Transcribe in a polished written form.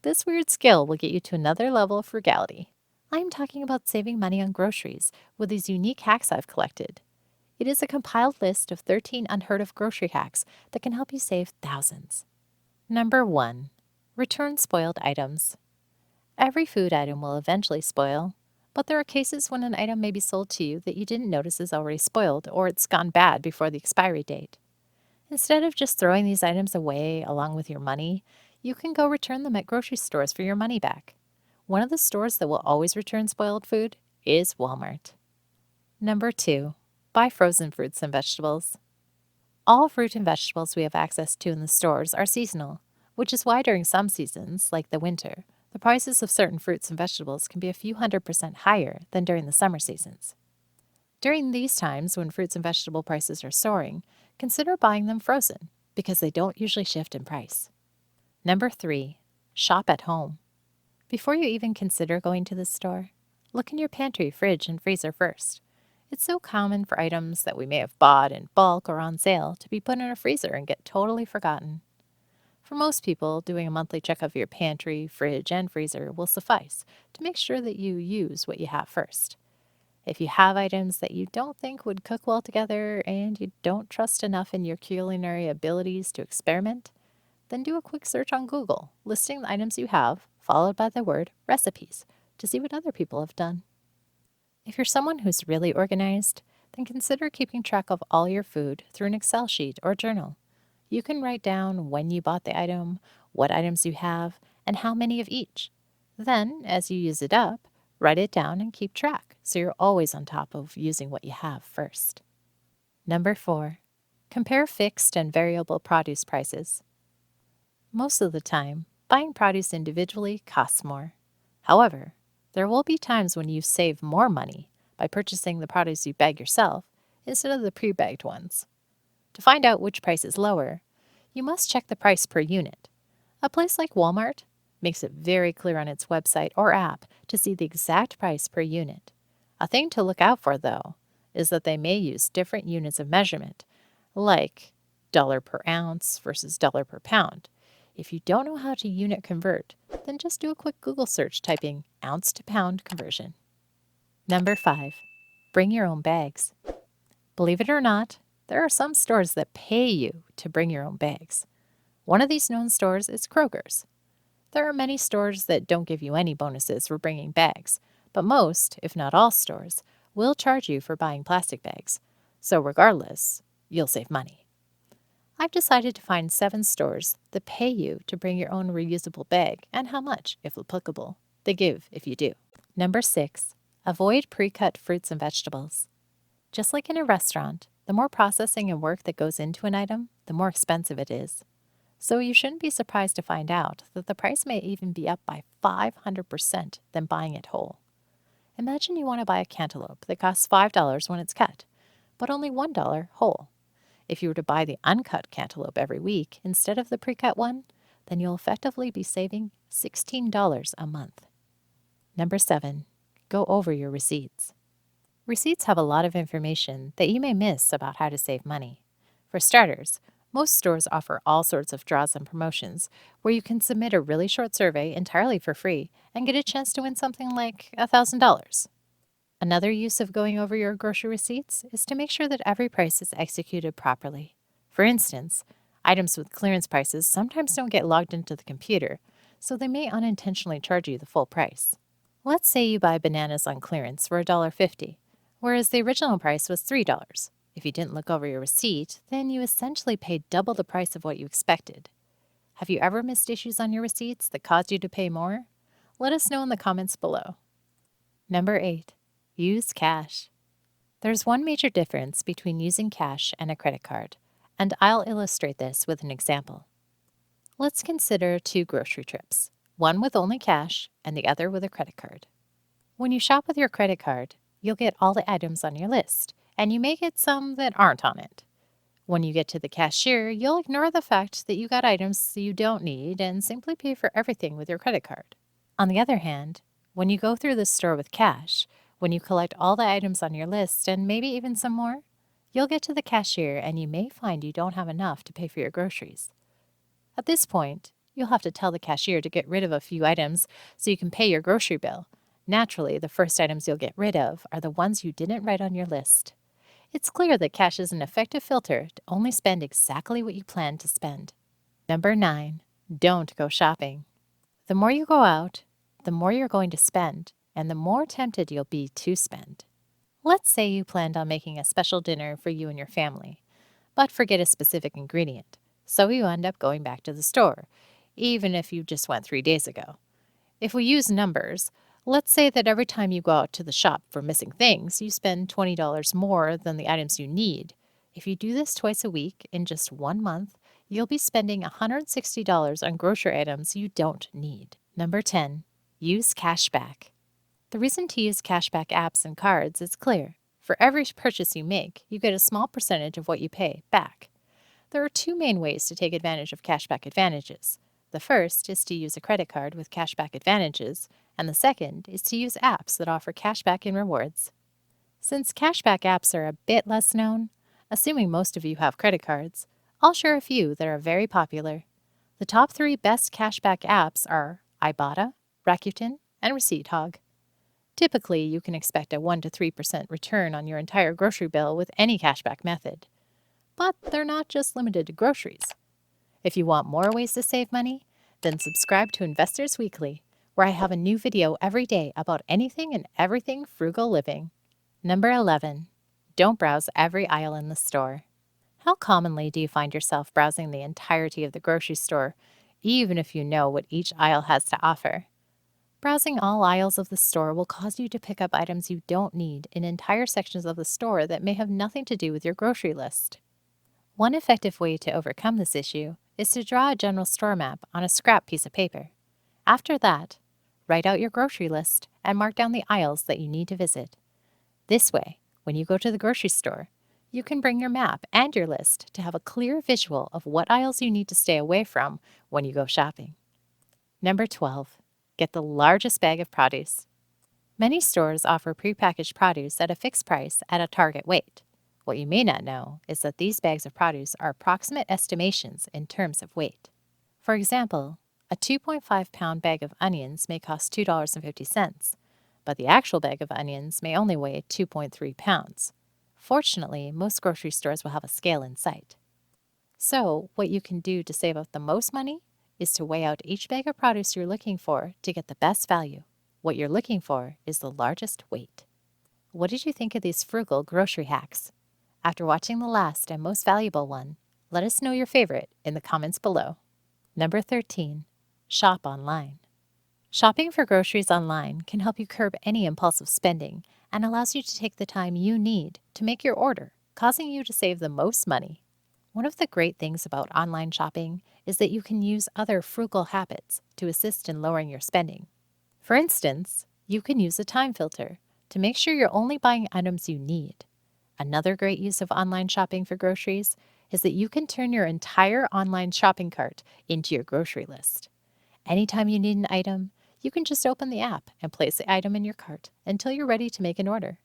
This weird skill will get you to another level of frugality. I'm talking about saving money on groceries with these unique hacks I've collected. It is a compiled list of 13 unheard of grocery hacks that can help you save thousands. Number 1. Return spoiled items. Every food item will eventually spoil, but there are cases when an item may be sold to you that you didn't notice is already spoiled or it's gone bad before the expiry date. Instead of just throwing these items away along with your money, you can go return them at grocery stores for your money back. One of the stores that will always return spoiled food is Walmart. Number 2. Buy frozen fruits and vegetables. All fruit and vegetables we have access to in the stores are seasonal, which is why during some seasons, like the winter, the prices of certain fruits and vegetables can be a few 100% higher than during the summer seasons. During these times when fruits and vegetable prices are soaring, consider buying them frozen because they don't usually shift in price. Number 3. Shop at home. Before you even consider going to the store, look in your pantry, fridge, and freezer first. It's so common for items that we may have bought in bulk or on sale to be put in a freezer and get totally forgotten. For most people, doing a monthly check of your pantry, fridge, and freezer will suffice to make sure that you use what you have first. If you have items that you don't think would cook well together and you don't trust enough in your culinary abilities to experiment, then do a quick search on Google, listing the items you have, followed by the word recipes, to see what other people have done. If you're someone who's really organized, then consider keeping track of all your food through an Excel sheet or journal. You can write down when you bought the item, what items you have, and how many of each. Then, as you use it up, write it down and keep track so you're always on top of using what you have first. Number 4. Compare fixed and variable produce prices. Most of the time, buying produce individually costs more. However, there will be times when you save more money by purchasing the produce you bag yourself instead of the pre-bagged ones. To find out which price is lower, you must check the price per unit. A place like Walmart makes it very clear on its website or app to see the exact price per unit. A thing to look out for, though, is that they may use different units of measurement, like dollar per ounce versus dollar per pound. If you don't know how to unit convert, then just do a quick Google search typing ounce to pound conversion. Number 5. Bring your own bags. Believe it or not, there are some stores that pay you to bring your own bags. One of these known stores is Kroger's. There are many stores that don't give you any bonuses for bringing bags, but most, if not all stores, will charge you for buying plastic bags. So regardless, you'll save money. I've decided to find 7 stores that pay you to bring your own reusable bag and how much, if applicable, they give if you do. Number 6. Avoid pre-cut fruits and vegetables. Just like in a restaurant, the more processing and work that goes into an item, the more expensive it is. So you shouldn't be surprised to find out that the price may even be up by 500% than buying it whole. Imagine you want to buy a cantaloupe that costs $5 when it's cut, but only $1 whole. If you were to buy the uncut cantaloupe every week instead of the pre-cut one, then you'll effectively be saving $16 a month. Number 7. Go over your receipts. Receipts have a lot of information that you may miss about how to save money. For starters, most stores offer all sorts of draws and promotions where you can submit a really short survey entirely for free and get a chance to win something like $1,000. Another use of going over your grocery receipts is to make sure that every price is executed properly. For instance, items with clearance prices sometimes don't get logged into the computer, so they may unintentionally charge you the full price. Let's say you buy bananas on clearance for $1.50, whereas the original price was $3. If you didn't look over your receipt, then you essentially paid double the price of what you expected. Have you ever missed issues on your receipts that caused you to pay more? Let us know in the comments below. Number 8. Use cash. There's one major difference between using cash and a credit card, and I'll illustrate this with an example. Let's consider 2 grocery trips, one with only cash and the other with a credit card. When you shop with your credit card, you'll get all the items on your list, and you may get some that aren't on it. When you get to the cashier, you'll ignore the fact that you got items you don't need and simply pay for everything with your credit card. On the other hand, when you go through the store with cash, when you collect all the items on your list and maybe even some more, you'll get to the cashier and you may find you don't have enough to pay for your groceries. At this point, You'll have to tell the cashier to get rid of a few items so you can pay your grocery bill. Naturally, the first items you'll get rid of are the ones you didn't write on your list. It's clear that cash is an effective filter to only spend exactly what you plan to spend. Number 9. Don't go shopping. The more you go out, the more you're going to spend, and the more tempted you'll be to spend. Let's say you planned on making a special dinner for you and your family, but forget a specific ingredient, so you end up going back to the store, even if you just went 3 days ago. If we use numbers, let's say that every time you go out to the shop for missing things, you spend $20 more than the items you need. If you do this twice a week in just 1 month, you'll be spending $160 on grocery items you don't need. Number 10. Use cashback. The reason to use cashback apps and cards is clear. For every purchase you make, you get a small percentage of what you pay back. There are two main ways to take advantage of cashback advantages. The first is to use a credit card with cashback advantages, and the second is to use apps that offer cashback and rewards. Since cashback apps are a bit less known, assuming most of you have credit cards, I'll share a few that are very popular. The top 3 best cashback apps are Ibotta, Rakuten, and Receipt Hog. Typically, you can expect a 1 to 3% return on your entire grocery bill with any cashback method. But they're not just limited to groceries. If you want more ways to save money, then subscribe to Investors Weekly, where I have a new video every day about anything and everything frugal living. Number 11. Don't browse every aisle in the store. How commonly do you find yourself browsing the entirety of the grocery store, even if you know what each aisle has to offer? Browsing all aisles of the store will cause you to pick up items you don't need in entire sections of the store that may have nothing to do with your grocery list. One effective way to overcome this issue is to draw a general store map on a scrap piece of paper. After that, write out your grocery list and mark down the aisles that you need to visit. This way, when you go to the grocery store, you can bring your map and your list to have a clear visual of what aisles you need to stay away from when you go shopping. Number 12. Get the largest bag of produce. Many stores offer prepackaged produce at a fixed price at a target weight. What you may not know is that these bags of produce are approximate estimations in terms of weight. For example, a 2.5-pound bag of onions may cost $2.50, but the actual bag of onions may only weigh 2.3 pounds. Fortunately, most grocery stores will have a scale in sight. So, what you can do to save up the most money is to weigh out each bag of produce you're looking for to get the best value. What you're looking for is the largest weight. What did you think of these frugal grocery hacks? After watching the last and most valuable one, let us know your favorite in the comments below. Number 13. Shop online. Shopping for groceries online can help you curb any impulsive spending and allows you to take the time you need to make your order, causing you to save the most money. One of the great things about online shopping is that you can use other frugal habits to assist in lowering your spending. For instance, you can use a time filter to make sure you're only buying items you need. Another great use of online shopping for groceries is that you can turn your entire online shopping cart into your grocery list. Anytime you need an item, you can just open the app and place the item in your cart until you're ready to make an order.